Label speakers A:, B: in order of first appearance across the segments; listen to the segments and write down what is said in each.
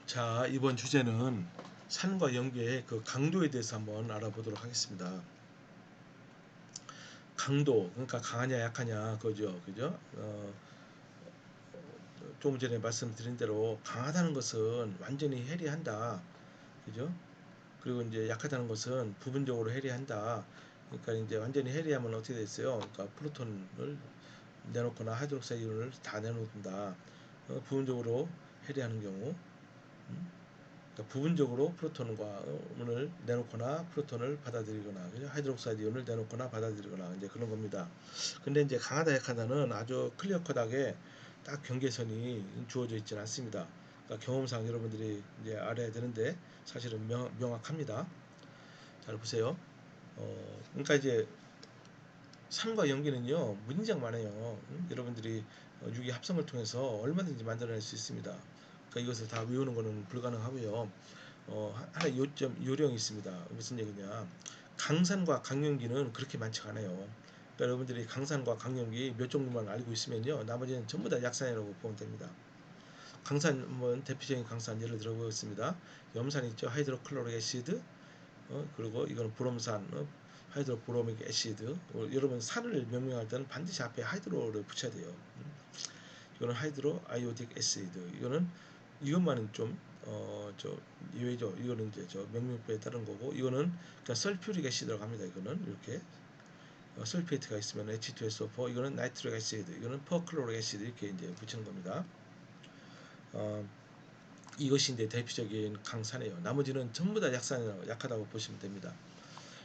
A: 자, 이번 주제는 산과 연기의 그 강도에 대해서 한번 알아보도록 하겠습니다. 강도, 그러니까 강하냐 약하냐 그죠, 그죠? 조금 전에 말씀드린 대로 강하다는 것은 완전히 해리한다, 그죠? 그리고 이제 약하다는 것은 부분적으로 해리한다. 그러니까 이제 완전히 해리하면 어떻게 됐어요? 그러니까 프로톤을 내놓거나 하이드록사이드 이온을 다 내놓는다. 부분적으로 해리하는 경우. 그러니까 부분적으로 프로톤과 을 내놓거나 프로톤을 받아들이거나, 그죠? 하이드록사이드 이온을 내놓거나 받아들이거나 이제 그런 겁니다. 근데 이제 강하다 약하다는 아주 클리어 컷하게 딱 경계선이 주어져 있지는 않습니다. 그러니까 경험상 여러분들이 이제 알아야 되는데 사실은 명확합니다. 잘 보세요. 그러니까 이제 산과 연기는요 무진장 많아요. 여러분들이 유기 합성을 통해서 얼마든지 만들어낼 수 있습니다. 그러니까 이것을 다 외우는 것은 불가능하고요. 하나 요령이 있습니다. 무슨 얘기냐? 강산과 강연기는 그렇게 많지가 않아요. 그러니까 여러분들이 강산과 강연기 몇 종류만 알고 있으면요, 나머지는 전부 다 약산이라고 보면 됩니다. 강산, 한번 대표적인 강산 예를 들어보겠습니다. 염산 있죠, 하이드로클로릭 애시드. 그리고 이거는 브롬산, 하이드로브로믹 애시드. 여러분 산을 명명할 때는 반드시 앞에 하이드로를 붙여야 돼요. 이거는 하이드로 아이오딕 애시드. 이것만은 저 예외죠. 이거는 이제 저 명명표에 따른 거고, 이거는 그냥 설퓨릭 애시드라고 합니다. 이거는 이렇게 설페이트가 있으면 H2SO4, 이거는 나이트릭 애시드, 이거는 퍼클로릭 애시드 이렇게 이제 붙이는 겁니다. 이것이 이제 대표적인 강산이에요. 나머지는 전부 다 약하다고 보시면 됩니다.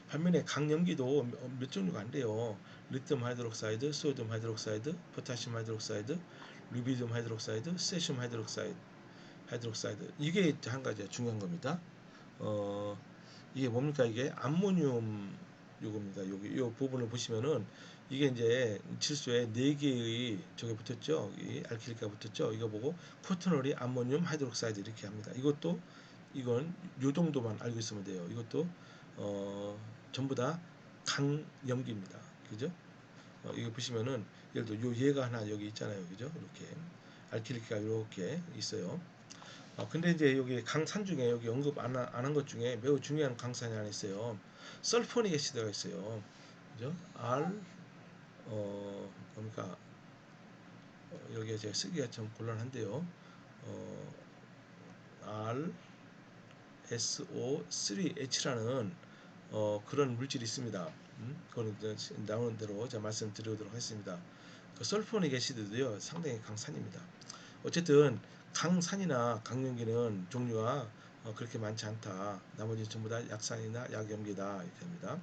A: 반면에 강연기도 몇 종류가 안 돼요. 리튬 하이드록사이드, 소디움 하이드록사이드, 포타슘 하이드록사이드, 루비디움 하이드록사이드, 세슘 하이드록사이드. 이게 한 가지 중요한 겁니다. 이게 뭡니까? 이게 암모늄 요겁니다. 여기 이 부분을 보시면은 이게 이제 질소에 4개의 저게 붙었죠. 이 알키리가 붙었죠. 이거 보고 포트놀이 암모늄 하이드록사이드 이렇게 합니다. 이건 요 정도만 알고 있으면 돼요. 이것도 전부 다 강염기입니다. 그죠? 이거 보시면은 예를 들어 요 얘가 하나 여기 있잖아요. 그죠? 이렇게 알키리가 이렇게 있어요. 근데 이제 여기 강산 중에 여기 언급 안 한 것 중에 매우 중요한 강산이 하나 있어요. 설포닉 애시드가 있어요. 그죠? 그러니까 여기에 제가 쓰기가 좀 곤란한데요. 어, R, SO3H라는 그런 물질이 있습니다. 그거는 나오는 대로 제가 말씀드리도록 하겠습니다. 그 설포닉 애시드도요 상당히 강산입니다. 어쨌든 강산이나 강연기는 종류가 그렇게 많지 않다. 나머지 전부 다 약산이나 약염기다 이렇게 합니다.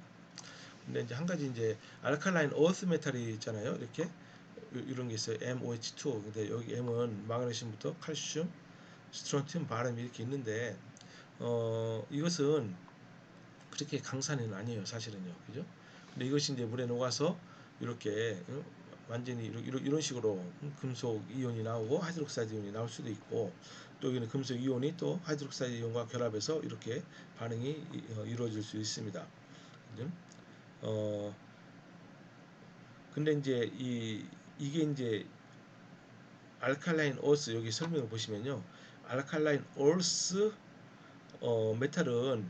A: 근데 이제 한 가지 이제 알칼라인 어스 메탈이 있잖아요. 이렇게 이런 게 있어요. MOH2. 근데 여기 M은 마그네슘부터 칼슘, 스트론튬, 바륨 이렇게 있는데 이것은 그렇게 강산은 아니에요, 사실은요. 그죠? 근데 이것이 이제 물에 녹아서 이렇게 완전히 이런 식으로 금속 이온이 나오고 하이드록사이드 이온이 나올 수도 있고, 또 여기는 금속 이온이 또 하이드록사이드 이온과 결합해서 이렇게 반응이 이루어질 수 있습니다. 그죠? 어 근데 이제 이게 이제 알칼라인 어스 여기 설명을 보시면요, 알칼라인 어스 메탈은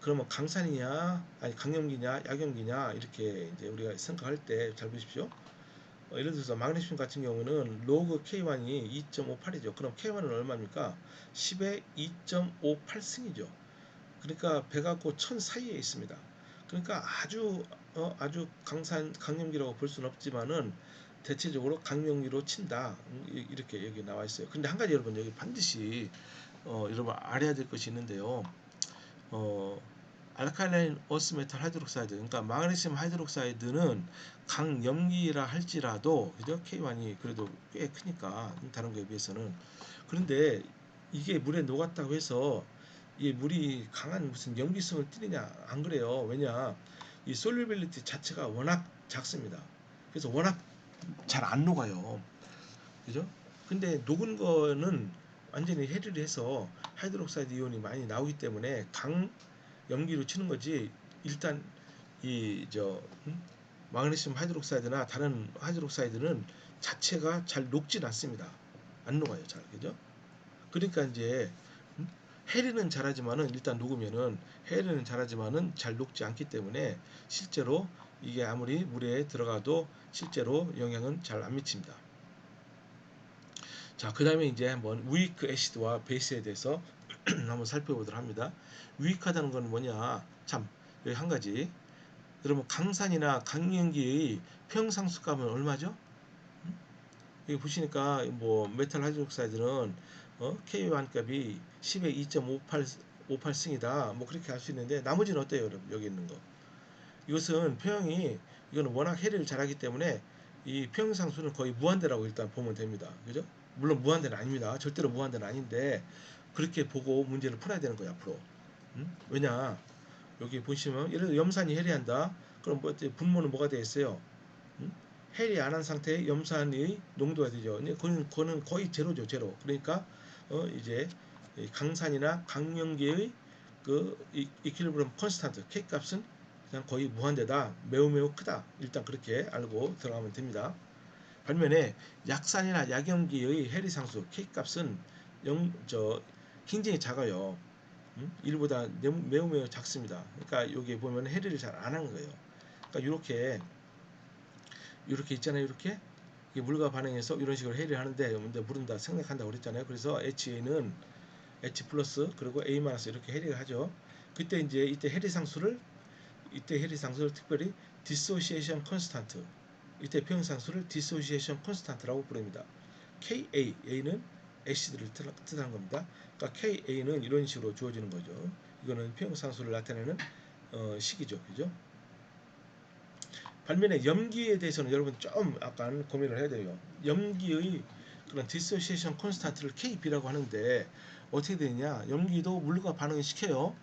A: 그러면 강산이냐, 아니 강염기냐, 약염기냐 이렇게 이제 우리가 생각할 때 잘 보십시오. 예를 들어서 마그네슘 같은 경우는 로그 K1이 2.58이죠. 그럼 K1은 얼마입니까? 10의 2.58승이죠. 그러니까 100하고 1000 사이에 있습니다. 그러니까 아주 강염기라고 볼 수는 없지만은 대체적으로 강염기로 친다. 이렇게 여기 나와 있어요. 근데 한 가지 여러분 여기 반드시 여러분 알아야 될 것이 있는데요. 어, 알칼라인 어스 메탈 하이드록사이드, 그러니까 마그네슘 하이드록사이드는 강염기라 할지라도, 그죠? K1이 그래도 꽤 크니까 다른 거에 비해서는. 그런데 이게 물에 녹았다고 해서 이 물이 강한 무슨 염기성을 띠느냐, 안 그래요. 왜냐, 이 솔루빌리티 자체가 워낙 작습니다. 그래서 워낙 잘 안 녹아요. 그죠? 근데 녹은 거는 완전히 해리를 해서 하이드록사이드 이온이 많이 나오기 때문에 강 염기로 치는 거지. 일단 이저 마그네슘 하이드록사이드나 다른 하이드록사이드는 자체가 잘 녹진 않습니다. 안 녹아요, 잘. 그죠? 그러니까 이제 해리는 잘하지만은 일단 녹으면은 해리는 잘하지만은 잘 녹지 않기 때문에 실제로 이게 아무리 물에 들어가도 실제로 영향은 잘 안 미칩니다. 자, 그 다음에 이제 한번 위크 애시드와 베이스에 대해서 한번 살펴보도록 합니다. 위크하다는 건 뭐냐? 참, 여기 한 가지. 여러분, 강산이나 강연기의 평상수값은 얼마죠? 여기 보시니까 뭐 메탈 하이드록사이드는 K1 값이 10의 2.58승이다. 뭐 그렇게 할 수 있는데 나머지는 어때요, 여러분? 여기 있는 거. 이것은 평형이 이거는 워낙 해리를 잘하기 때문에 이 평형상수는 거의 무한대라고 일단 보면 됩니다. 그죠? 물론 무한대는 아닙니다. 절대로 무한대는 아닌데 그렇게 보고 문제를 풀어야 되는 거예요, 앞으로. 왜냐? 여기 보시면 예를 들어 염산이 해리한다. 그럼 뭐 분모는 뭐가 되어 있어요? 해리 안 한 상태의 염산의 농도가 되죠. 그거는 거의 제로죠, 제로. 그러니까 이제 강산이나 강염기의 그 이퀄리브럼 컨스탄트 K 값은 그냥 거의 무한대다. 매우 크다. 일단 그렇게 알고 들어가면 됩니다. 반면에 약산이나 약염기의 해리 상수 K 값은 굉장히 작아요. 1보다 매우 작습니다. 그러니까 여기 보면 해리를 잘 안 한 거예요. 그러니까 이렇게 있잖아요. 이렇게 물과 반응해서 이런 식으로 해를 하는데 물은 다 생략한다고 그랬잖아요. 그래서 HA는 H 플러스 그리고 A 마이너스 이렇게 해리를 하죠. 이때 해리 상수를 특별히 dissociation constant, 이때 평형상수를 dissociation constant라고 부릅니다. A는 애시드를 뜻하는 겁니다. 그러니까 KA는 이런 식으로 주어지는 거죠. 이거는 평형상수를 나타내는 식이죠. 그죠? 반면에 염기에 대해서는 여러분 좀 약간 고민을 해야 돼요. 염기의 그런 디소시에이션 콘스탄트를 KB라고 하는데 어떻게 되느냐? 염기도 물과 반응을 시켜요.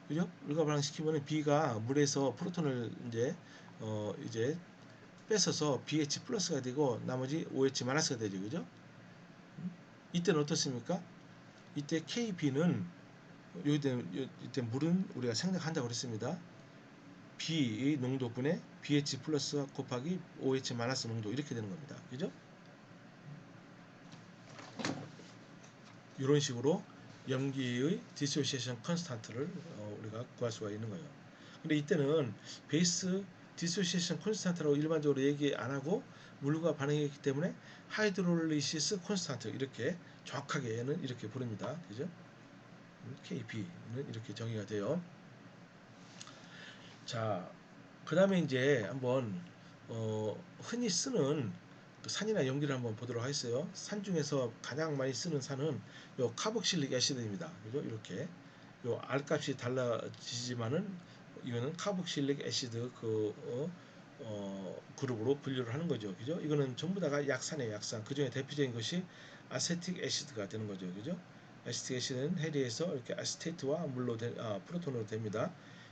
A: 그죠? 물과 반응시키면 B가 물에서 프로톤을 이제 뺏어서 BH 플러스가 되고 나머지 OH 마이너스가 되죠. 그죠? 이때는 어떻습니까? 이때 KB는 이때 물은 우리가 생략한다고 그랬습니다. B의 농도분의 BH 플러스 곱하기 OH 마이너스 농도 이렇게 되는 겁니다. 그죠? 이런 식으로 염기의 디소시에이션 컨스탄트를 우리가 구할 수가 있는 거예요. 근데 이때는 베이스 디소시에이션 컨스탄트라고 일반적으로 얘기 안 하고 물과 반응했기 때문에 하이드롤리시스 컨스탄트 이렇게 정확하게는 이렇게 부릅니다. 그죠? KB는 이렇게 정의가 돼요. 자, 그 다음에 이제 한번 흔히 쓰는 그 산이나 염기를 한번 보도록 하겠어요. 산 중에서 가장 많이 쓰는 산은 요 카복실릭 애시드입니다. 그죠? 이렇게 요 R 값이 달라지지만은 이거는 카복실릭 애시드 그룹으로 분류를 하는 거죠. 그죠? 이거는 전부 다가 약산이에요, 약산. 그 중에 대표적인 것이 아세틱 애시드가 되는 거죠. 그죠? 아세틱 애시드는 해리에서 이렇게 아세테트와 프로톤으로 됩니다.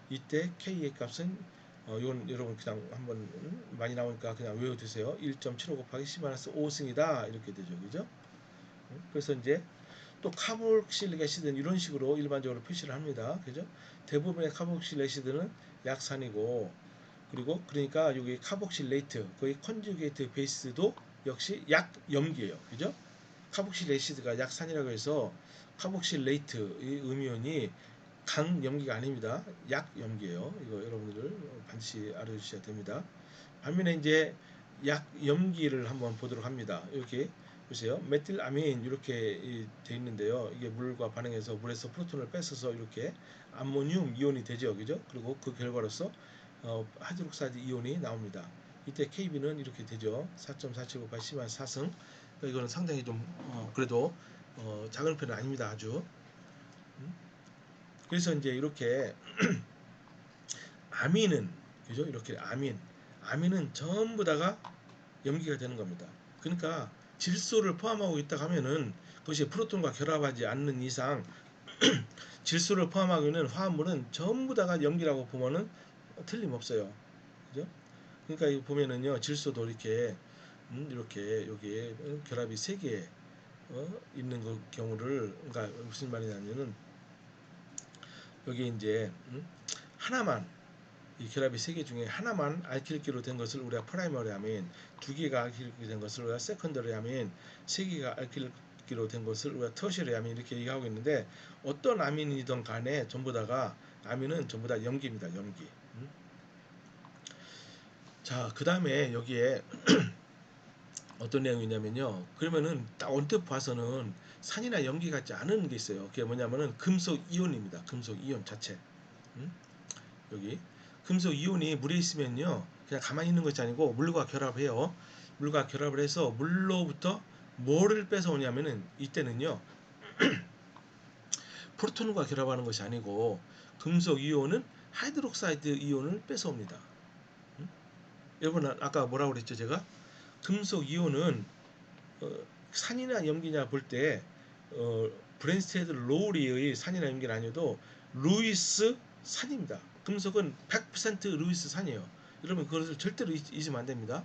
A: 이때 K의 값은 이건 여러분 그냥 한번 많이 나오니까 그냥 외워두세요. 1.75 곱하기 10-5승이다 이렇게 되죠, 그죠? 그래서 이제 또 카복실릭 애시드는 이런 식으로 일반적으로 표시를 합니다, 그죠? 대부분의 카복실릭 애시드는 약산이고 그리고 그러니까 여기 카복실레이트 거의 컨주게이트 베이스도 역시 약염기예요, 그죠? 카복실 애시드가 약산이라고 해서 카복실레이트의 음이온이 강염기가 아닙니다. 약염기예요. 이거 여러분들 반드시 알아주셔야 됩니다. 반면에 이제 약염기를 한번 보도록 합니다. 이렇게 보세요. 메틸아민 이렇게 돼 있는데요. 이게 물과 반응해서 물에서 프로톤을 뺏어서 이렇게 암모늄 이온이 되죠. 그죠? 그리고 그 결과로서 하이드록사이드 이온이 나옵니다. 이때 KB는 이렇게 되죠. 4.475 4승. 이거는 상당히 좀 그래도 작은 편은 아닙니다. 아주. 그래서 이제 이렇게 아민은 그죠? 이렇게 아민은 전부 다가 염기가 되는 겁니다. 그러니까 질소를 포함하고 있다 하면은 그것이 프로톤과 결합하지 않는 이상 질소를 포함하고 있는 화합물은 전부 다가 염기라고 보면은 틀림없어요. 그죠? 그러니까 이거 보면은요 질소도 이렇게 여기에 결합이 3개 있는 그 경우를 그러니까 무슨 말이냐면은 여기 이제 하나만 이 결합이 3개 중에 하나만 알킬기로 된 것을 우리가 프라이머리 아민, 2개가 알킬기 된 것을 우리가 세컨더리 아민, 3개가 있기로 된 것을 우리가 터시리 아민 이렇게 얘기하고 있는데, 어떤 아민이든 간에 전부 다가 아민은 전부 다 염기입니다. 염기. 자, 그 다음에 여기에 어떤 내용이냐면요. 그러면은 딱 언뜻 봐서는 산이나 염기 같지 않은 게 있어요. 그게 뭐냐면은 금속 이온입니다. 금속 이온 자체. 음? 여기 금속 이온이 물에 있으면요, 그냥 가만히 있는 것이 아니고 물과 결합해요. 물과 결합을 해서 물로부터 뭐를 뺏어오냐면은, 이때는요 프로톤과 결합하는 것이 아니고 금속 이온은 하이드록사이드 이온을 뺏어옵니다. 여러분 아까 뭐라고 그랬죠? 제가 금속 이온은 산이나 염기냐 볼 때 브랜스테드 로우리의 산이나 염기는 아니어도 루이스 산입니다. 금속은 100% 루이스 산이에요. 여러분 그것을 절대로 잊으면 안 됩니다.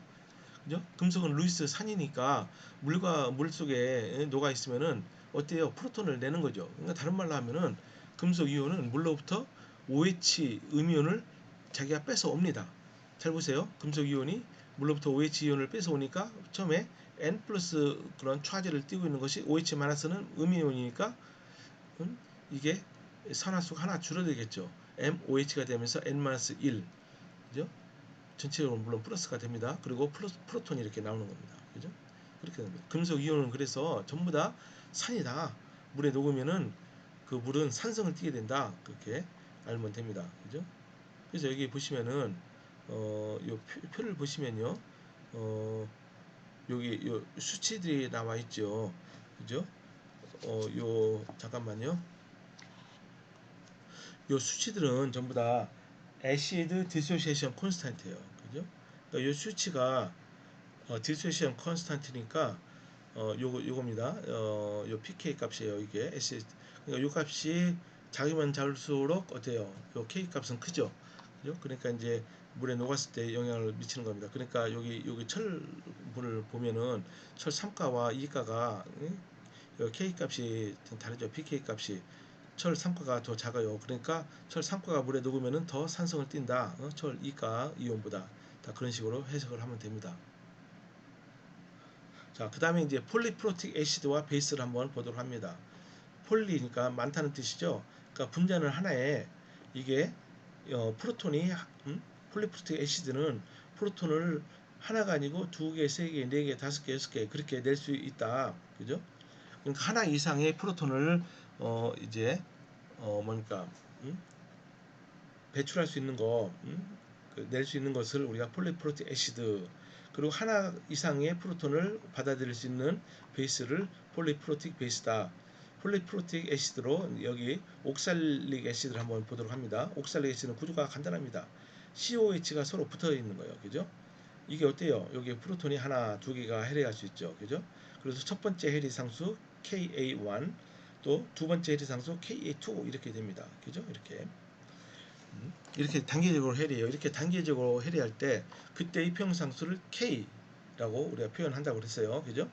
A: 그죠? 금속은 루이스 산이니까 물과 물 속에 녹아 있으면은 어때요? 프로톤을 내는 거죠. 그러니까 다른 말로 하면은 금속 이온은 물로부터 OH 음이온을 자기가 뺏어 옵니다. 잘 보세요. 금속 이온이 물로부터 OH 이온을 뺏어 오니까 처음에 N 플러스 그런 차지를 띄고 있는 것이 OH 마이너스는 음이온이니까 이게 산화수가 하나 줄어들겠죠. MOH가 되면서 N-1, 그죠? 전체적으로 물론 플러스가 됩니다. 그리고 프로톤이 이렇게 나오는 겁니다. 그죠? 그렇게 됩니다. 금속 이온은 그래서 전부 다 산이다. 물에 녹으면은 그 물은 산성을 띠게 된다. 그렇게 알면 됩니다. 그죠? 그래서 여기 보시면은 요 표를 보시면요. 여기 요 수치들이 나와 있죠. 그죠? 요 잠깐만요. 요 수치들은 전부 다 애시드 디소시에이션 콘스탄트예요. 그죠? 그러니까 요 수치가 디소시에이션 콘스탄트니까 요겁니다. 요 pK 값이에요. 이게 애시드. 그러니까 요 값이 작으면 작을수록 어때요? 요 K 값은 크죠. 그죠? 그러니까 이제 물에 녹았을 때 영향을 미치는 겁니다. 그러니까 여기 철분을 보면은 철 3가와 2가가 K 값이 다르죠. pK 값이 철 3가가 더 작아요. 그러니까 철 3가가 물에 녹으면은 더 산성을 띈다. 철 2가 이온보다. 다 그런 식으로 해석을 하면 됩니다. 자, 그 다음에 이제 폴리프로틱 애시드와 베이스를 한번 보도록 합니다. 폴리니까 많다는 뜻이죠. 그러니까 분자는 하나에 이게 프로톤이 폴리프로틱 애시드는 프로톤을 하나가 아니고 두 개, 세 개, 네 개, 다섯 개, 여섯 개 그렇게 낼 수 있다. 그죠? 그러니까 하나 이상의 프로톤을 이제 뭐니까 배출할 수 있는 거, 낼 수 있는 것을 우리가 폴리프로틱 애시드, 그리고 하나 이상의 프로톤을 받아들일 수 있는 베이스를 폴리프로틱 베이스다. 폴리프로틱 애시드로 여기 옥살릭 애시드를 한번 보도록 합니다. 옥살릭 애시드는 구조가 간단합니다. COH가 서로 붙어 있는 거예요. 그죠? 이게 어때요? 여기 프로톤이 하나, 두 개가 해리할 수 있죠. 그죠? 그래서 첫 번째 해리 상수 Ka1, 또 두 번째 해리 상수 Ka2 이렇게 됩니다. 그죠? 이렇게 단계적으로 해리해요. 이렇게 단계적으로 해리할 때 그때 이평상수를 K라고 우리가 표현한다고 그랬어요. 그죠?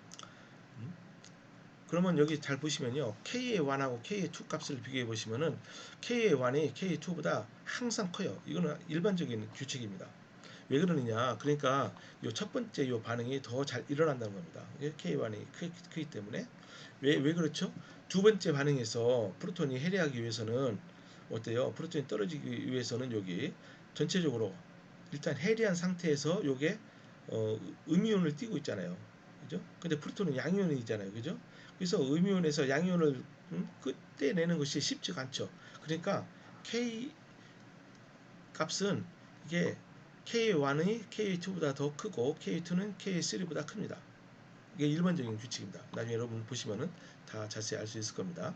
A: 그러면 여기 잘 보시면요. K의 1하고 K의 2 값을 비교해 보시면은 K의 1이 K의 2보다 항상 커요. 이거는 일반적인 규칙입니다. 왜 그러느냐? 그러니까 요 첫 번째 요 반응이 더 잘 일어난다는 겁니다. K1이 크기 때문에. 왜 그렇죠? 두 번째 반응에서 프로톤이 해리하기 위해서는 어때요? 프로톤이 떨어지기 위해서는 여기 전체적으로 일단 해리한 상태에서 요게 음이온을 띠고 있잖아요. 그죠? 근데 프로톤은 양이온이잖아요. 그죠? 그래서 음이온에서 양이온을 끝에 내는 것이 쉽지가 않죠. 그러니까 K 값은 이게 K1이 K2보다 더 크고 K2는 K3보다 큽니다. 이게 일반적인 규칙입니다. 나중에 여러분 보시면은 다 자세히 알 수 있을 겁니다.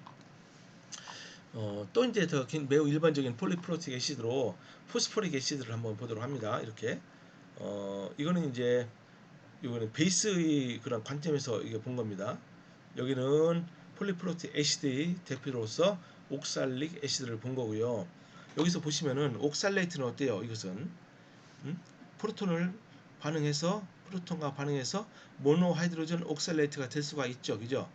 A: 또 이제 더 매우 일반적인 폴리프로틱 애시드로 포스포릭 애시드를 한번 보도록 합니다. 이렇게 이거는 이제 이거는 베이스의 그런 관점에서 이게 본 겁니다. 여기는 폴리프로틱 애시드의 대표로서 옥살릭 애시드를 본 거고요. 여기서 보시면은 옥살레이트는 어때요? 이것은 프로톤을 반응해서 프로톤과 반응해서 모노하이드로젠 옥살레이트가 될 수가 있죠. 그죠?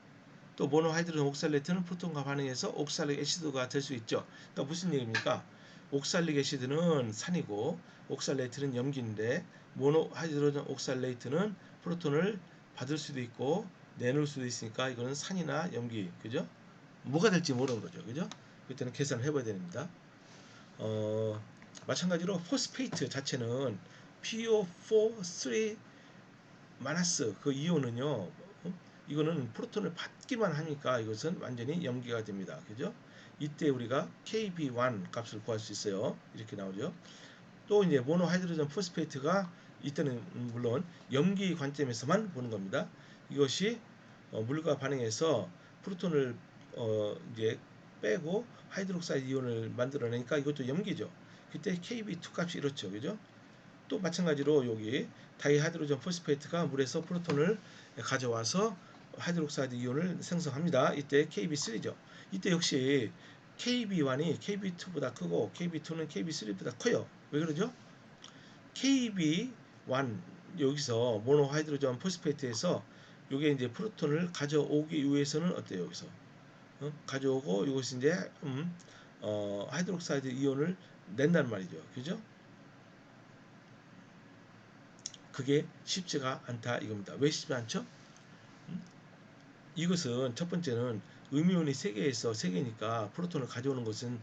A: 또 모노하이드로젠 옥살레이트는 프로톤과 반응해서 옥살릭 애시드가 될 수 있죠. 그러니까 무슨 얘기입니까? 옥살릭 애시드는 산이고 옥살레이트는 염기인데 모노하이드로젠 옥살레이트는 프로톤을 받을 수도 있고 내놓을 수도 있으니까 이거는 산이나 염기, 그죠? 뭐가 될지 모르는 거죠, 그죠? 그때는 계산을 해봐야 됩니다. 어, 마찬가지로 포스페이트 자체는 PO4 마이너스 그 이온은요, 이거는 프로톤을 받기만 하니까 이것은 완전히 염기가 됩니다. 그죠? 이때 우리가 KB1 값을 구할 수 있어요. 이렇게 나오죠. 또 이제 모노하이드로젠 포스페이트가 이때는 물론 염기 관점에서만 보는 겁니다. 이것이 물과 반응해서 프로톤을 이제 빼고 하이드록사이드 이온을 만들어내니까 이것도 염기죠. 그때 KB2 값이 이렇죠. 그죠? 또 마찬가지로 여기 다이하이드로젠 포스페이트가 물에서 프로톤을 가져와서 하이드록사이드 이온을 생성합니다. 이때 KB3죠. 이때 역시 KB1이 KB2보다 크고 KB2는 KB3보다 커요. 왜 그러죠? KB1 여기서 모노하이드로젠 포스페이트에서 이게 이제 프로톤을 가져오기 위해서는 어때요? 여기서 가져오고 이것이 이제 하이드록사이드 이온을 낸단 말이죠. 그죠? 그게 쉽지가 않다 이겁니다. 왜 쉽지 않죠? 이것은 첫 번째는 음이온이 3개에서 3개니까 프로톤을 가져오는 것은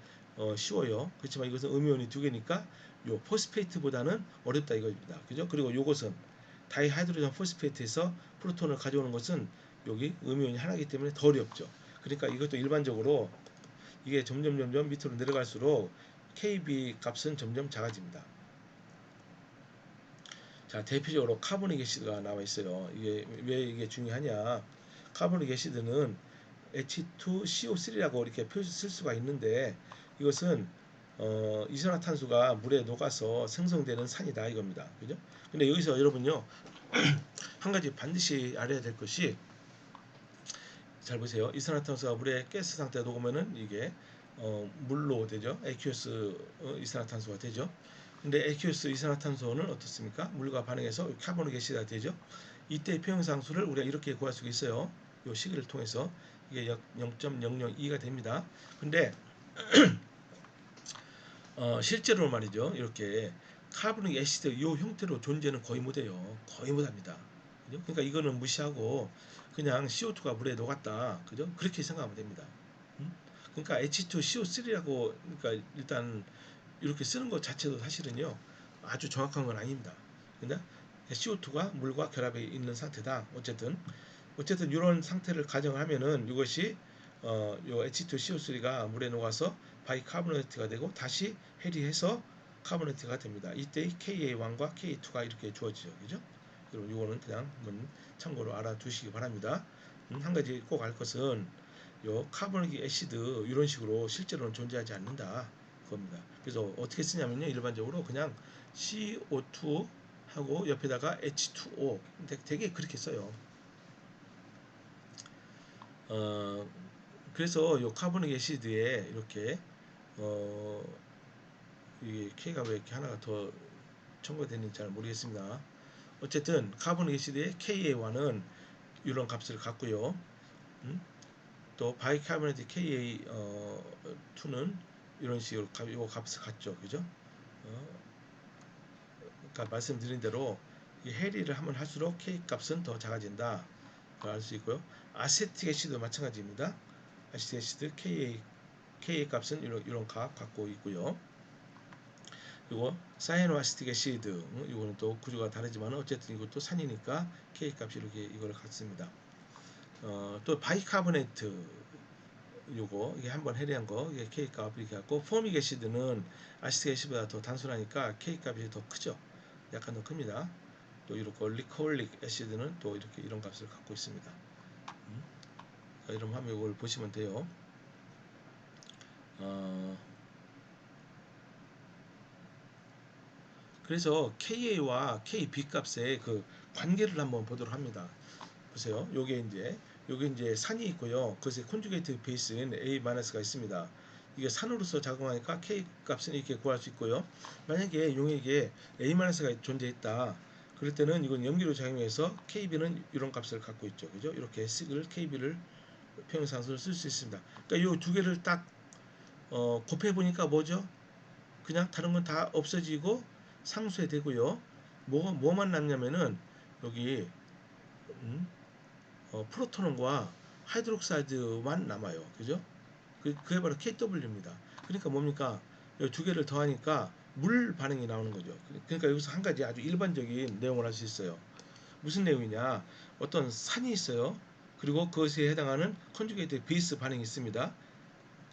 A: 쉬워요. 그렇지만 이것은 음이온이 2개니까 요 포스페이트보다는 어렵다 이겁니다. 그죠? 그리고 이것은 다이하이드로젠 포스페이트에서 프로톤을 가져오는 것은 여기 음이온이 하나이기 때문에 더 어렵죠. 그러니까 이것도 일반적으로 이게 점점 밑으로 내려갈수록 KB 값은 점점 작아집니다. 자, 대표적으로 카보닉 애시드가 나와 있어요. 이게 왜 이게 중요하냐? 카보닉 애시드는 H2CO3라고 이렇게 표시 쓸 수가 있는데 이것은 이산화탄소가 물에 녹아서 생성되는 산이다 이겁니다. 그죠? 근데 여기서 여러분요 한 가지 반드시 알아야 될 것이 잘 보세요. 이산화탄소가 물에 가스 상태에 녹으면은 이게 물로 되죠. aqueous 이산화탄소가 되죠. 근데 aqueous 이산화탄소는 어떻습니까? 물과 반응해서 카보닉 애시드가 되죠. 이때 표현상수를 우리가 이렇게 구할 수가 있어요. 이 식을 통해서 이게 0.002가 됩니다. 근데 실제로 말이죠. 이렇게 카보닉 애시드 이 형태로 존재는 거의 못해요. 거의 못합니다. 그죠? 그러니까 이거는 무시하고 그냥 CO2가 물에 녹았다. 그죠? 그렇게 생각하면 됩니다. 그러니까 H2CO3라고 그러니까 일단 이렇게 쓰는 것 자체도 사실은요 아주 정확한 건 아닙니다. 근데 CO2가 물과 결합해 있는 상태다. 어쨌든 이런 상태를 가정하면은 이것이 요 H2CO3가 물에 녹아서 바이카보네이트가 되고 다시 해리해서 카보네이트가 됩니다. 이때 KA1과 KA2가 이렇게 주어지죠. 그죠? 그럼 이거는 그냥 한번 참고로 알아두시기 바랍니다. 한 가지 꼭 알 것은 요 카보닉 애시드 이런 식으로 실제로는 존재하지 않는다. 그겁니다. 그래서 어떻게 쓰냐면요. 일반적으로 그냥 CO2 하고 옆에다가 H2O 되게 그렇게 써요. 어, 그래서 요 카보닉 애시드에 이렇게 어, 이 K가 왜 이렇게 하나가 더 첨가가 되는지 잘 모르겠습니다. 어쨌든 카보닉 애시드의 KA1은 이런 값을 갖고요. 또 바이카보네이트 KA2는 이런 식으로 이 값을 갖죠. 그죠? 그러니까 말씀드린 대로 이 해리를 하면 할수록 K 값은 더 작아진다. 알 수 있고요. 아세틱 애시드 마찬가지입니다. 아세틱 애시드 KA 값은 이런 값 갖고 있고요. 그리고 사이노아시틱 애시드 이거는 또 구조가 다르지만 어쨌든 이것도 산이니까 K 값이 이렇게 이걸 갖습니다. 또 바이카보네이트 요거 이게 한번 해리한 거 이게 K 값 이렇게 갖고 포믹 애시드는 아시틱 애시드보다 더 단순하니까 K 값이 더 크죠. 약간 더 큽니다. 또 이렇게 리콜릭 애시드는 또 이렇게 이런 값을 갖고 있습니다. 이런 화면 이걸 보시면 돼요. 그래서 KA와 KB 값의 그 관계를 한번 보도록 합니다. 보세요. 요게 이제 산이 있고요. 그것에 콘주게이트 베이스인 A-가 있습니다. 이게 산으로서 작용하니까 K 값은 이렇게 구할 수 있고요. 만약에 용액에 A-가 존재했다. 그럴 때는 이건 염기로 작용해서 KB는 이런 값을 갖고 있죠. 그죠? 이렇게 식을 KB를 평형상수를 쓸 수 있습니다. 그러니까 이 두 개를 딱 곱해 보니까 뭐죠? 그냥 다른 건 다 없어지고 상수에 되고요. 뭐만 남냐면은 여기 프로토논과 하이드록사이드만 남아요. 그죠? 그게 바로 KW입니다. 그러니까 뭡니까? 이 두 개를 더하니까 물 반응이 나오는 거죠. 그러니까 여기서 한 가지 아주 일반적인 내용을 할 수 있어요. 무슨 내용이냐? 어떤 산이 있어요. 그리고 그것에 해당하는 컨주게이트 베이스 반응이 있습니다.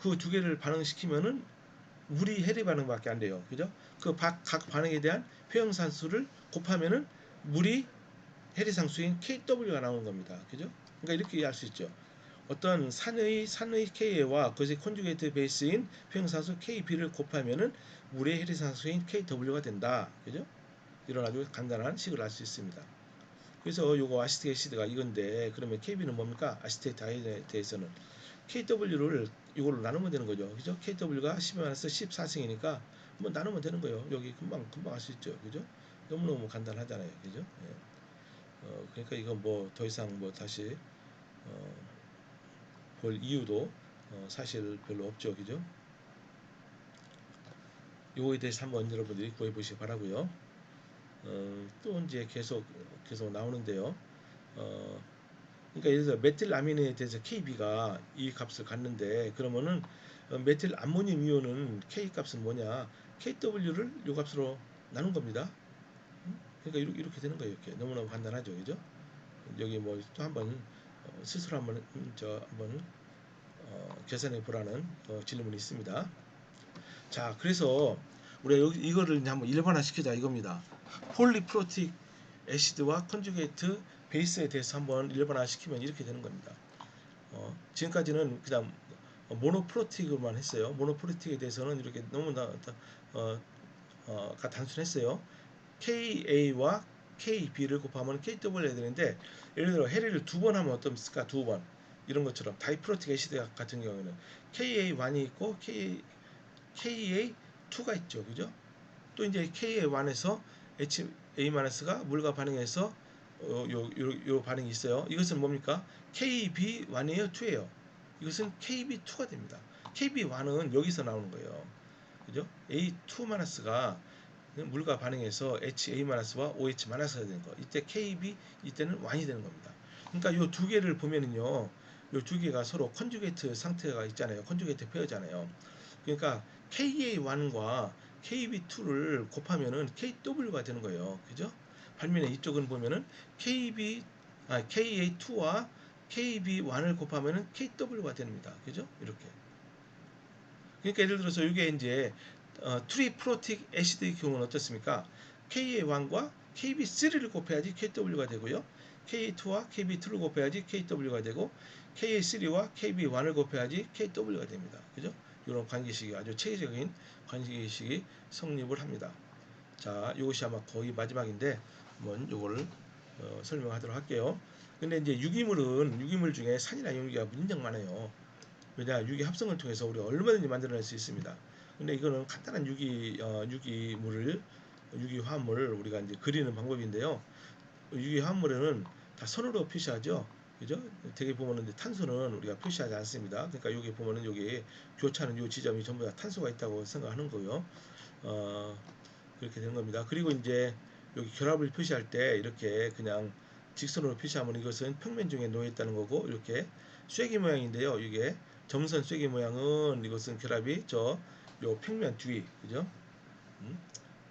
A: 그 두 개를 반응시키면은 물이 해리 반응밖에 안 돼요. 그죠? 그 각 반응에 대한 회영산수를 곱하면은 물이 해리상수인 KW가 나오는 겁니다. 그죠? 그러니까 이렇게 이해할 수 있죠. 어떤 산의 Ka와 그것의 컨주게이트 베이스인 회영산수 KB를 곱하면은 물의 해리상수인 KW가 된다. 그죠? 이런 아주 간단한 식을 알 수 있습니다. 그래서 요거 아시테이트 시드가 이건데, 그러면 KB는 뭡니까? 아시테이트 하이드에서는 KW를 이걸로 나누면 되는 거죠. 그죠? KW가 10-14승이니까 뭐 나누면 되는 거예요. 여기 금방 할 수 있죠. 그죠? 너무너무 간단하잖아요. 그죠? 예. 그러니까 이건 뭐 더 이상 뭐 다시 볼 이유도 사실 별로 없죠. 그죠? 요거에 대해서 한번 여러분들이 구해 보시기 바라고요. 또 이제 계속 나오는데요. 어, 그러니까 예를 들어 메틸 아민에 대해서 KB가 이 값을 갖는데, 그러면은 메틸 암모늄 이온은 K 값은 뭐냐? KW를 이 값으로 나눈 겁니다. 그러니까 이렇게 되는 거예요. 이렇게 너무너무 간단하죠, 그죠? 여기 뭐 또 한번 스스로 한번 한번 계산해 보라는 질문이 있습니다. 자, 그래서 우리가 여기 이거를 이제 한번 일반화 시키자 이겁니다. 폴리프로틱 애시드와 컨주게이트 베이스에 대해서 한번 일반화 시키면 이렇게 되는 겁니다. 지금까지는 그냥 모노프로틱으로만 했어요. 모노프로틱에 대해서는 이렇게 너무나 단순했어요. KA와 KB를 곱하면 KW가 되는데, 예를 들어 해리를 두 번 하면 어떻습니까? 두 번. 이런 것처럼 다이프로틱 애시드 같은 경우는 KA1이 있고 KA2가 있죠. 그죠? 또 이제 KA1에서 HA-가 물과 반응해서 요 반응이 있어요. 이것은 뭡니까? KB1이에요, 2예요. 이것은 KB2가 됩니다. KB1은 여기서 나오는 거예요. 그죠? A2-가 물과 반응해서 HA-와 OH-가 되는 거. 이때 KB, 이때는 1이 되는 겁니다. 그러니까 요 두 개를 보면은요. 요 두 개가 서로 컨주게이트 상태가 있잖아요. 컨주게이트 페어잖아요. 그러니까 KA1과 KB2를 곱하면은 KW가 되는 거예요. 그죠? 반면에 이쪽은 보면은 KA2와 KB1을 곱하면은 KW가 됩니다. 그죠? 이렇게. 그러니까 예를 들어서 이게 이제 트리프로틱 애시드의 경우는 어떻습니까? KA1과 KB3를 곱해야지 KW가 되고요. KA2와 KB2를 곱해야지 KW가 되고, KA3와 KB1을 곱해야지 KW가 됩니다. 그죠? 이런 관계식이 아주 체계적인 관계식이 성립을 합니다. 자, 이것이 아마 거의 마지막인데 한번 이거를 설명하도록 할게요. 근데 이제 유기물 중에 산이나 용기가 무진장 많아요. 왜냐, 유기 합성을 통해서 우리가 얼마든지 만들어낼 수 있습니다. 근데 이거는 간단한 유기물을 유기화합물을 우리가 이제 그리는 방법인데요. 유기화합물에는 다 선으로 표시하죠. 그죠? 되게 보면은 탄소는 우리가 표시하지 않습니다. 그러니까 여기 보면은 여기 교차하는 이 지점이 전부 다 탄소가 있다고 생각하는 거고요. 어, 그렇게 되는 겁니다. 그리고 이제 여기 결합을 표시할 때 이렇게 그냥 직선으로 표시하면 이것은 평면 중에 놓여 있다는 거고, 이렇게 쐐기 모양인데요. 이게 점선 쐐기 모양은 이것은 결합이 요 평면 뒤, 그죠?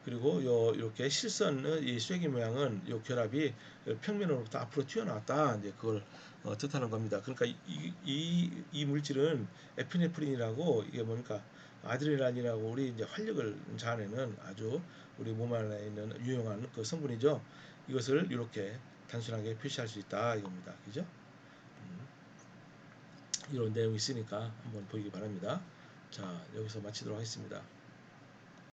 A: 그리고 이렇게 실선의 이 쐐기 모양은 요 결합이 평면으로부터 앞으로 튀어나왔다, 이제 그걸 뜻하는 겁니다. 그러니까 이 물질은 에피네프린이라고, 이게 뭡니까? 아드레날린이라고 우리 이제 활력을 자아내는 아주 우리 몸 안에 있는 유용한 그 성분이죠. 이것을 이렇게 단순하게 표시할 수 있다 이겁니다. 그죠? 이런 내용이 있으니까 한번 보기 바랍니다. 자, 여기서 마치도록 하겠습니다.